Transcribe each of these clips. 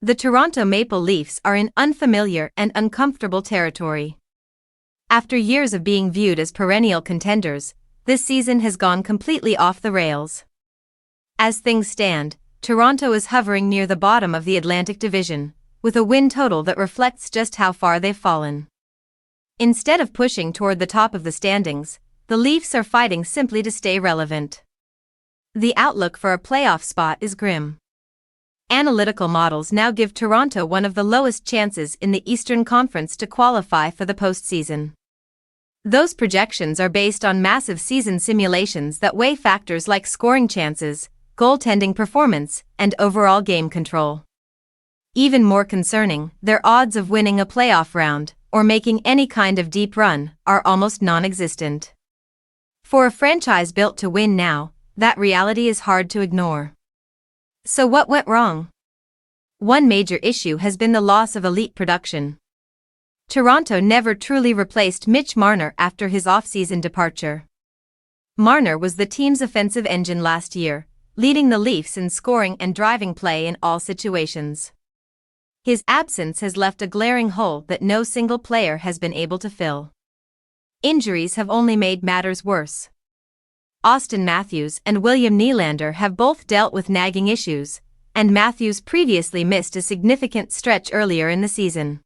The Toronto Maple Leafs are in unfamiliar and uncomfortable territory. After years of being viewed as perennial contenders, this season has gone completely off the rails. As things stand, Toronto is hovering near the bottom of the Atlantic Division, with a win total that reflects just how far they've fallen. Instead of pushing toward the top of the standings, the Leafs are fighting simply to stay relevant. The outlook for a playoff spot is grim. Analytical models now give Toronto one of the lowest chances in the Eastern Conference to qualify for the postseason. Those projections are based on massive season simulations that weigh factors like scoring chances, goaltending performance, and overall game control. Even more concerning, their odds of winning a playoff round, or making any kind of deep run, are almost non-existent. For a franchise built to win now, that reality is hard to ignore. So what went wrong? One major issue has been the loss of elite production. Toronto never truly replaced Mitch Marner after his offseason departure. Marner was the team's offensive engine last year, leading the Leafs in scoring and driving play in all situations. His absence has left a glaring hole that no single player has been able to fill. Injuries have only made matters worse. Auston Matthews and William Nylander have both dealt with nagging issues, and Matthews previously missed a significant stretch earlier in the season.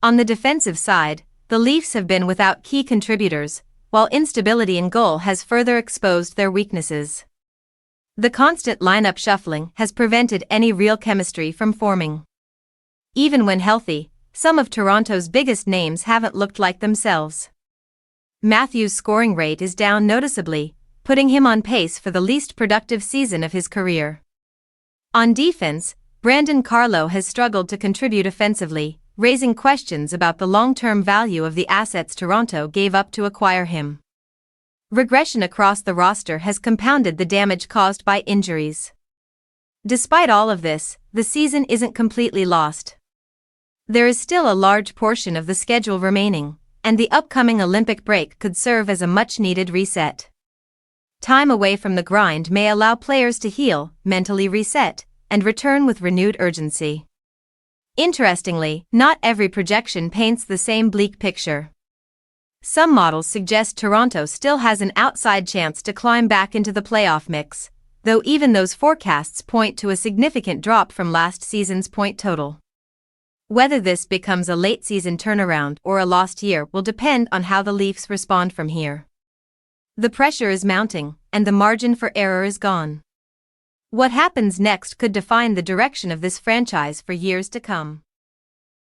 On the defensive side, the Leafs have been without key contributors, while instability in goal has further exposed their weaknesses. The constant lineup shuffling has prevented any real chemistry from forming. Even when healthy, some of Toronto's biggest names haven't looked like themselves. Matthews' scoring rate is down noticeably, putting him on pace for the least productive season of his career. On defense, Brandon Carlo has struggled to contribute offensively, raising questions about the long-term value of the assets Toronto gave up to acquire him. Regression across the roster has compounded the damage caused by injuries. Despite all of this, the season isn't completely lost. There is still a large portion of the schedule remaining, and the upcoming Olympic break could serve as a much-needed reset. Time away from the grind may allow players to heal, mentally reset, and return with renewed urgency. Interestingly, not every projection paints the same bleak picture. Some models suggest Toronto still has an outside chance to climb back into the playoff mix, though even those forecasts point to a significant drop from last season's point total. Whether this becomes a late-season turnaround or a lost year will depend on how the Leafs respond from here. The pressure is mounting, and the margin for error is gone. What happens next could define the direction of this franchise for years to come.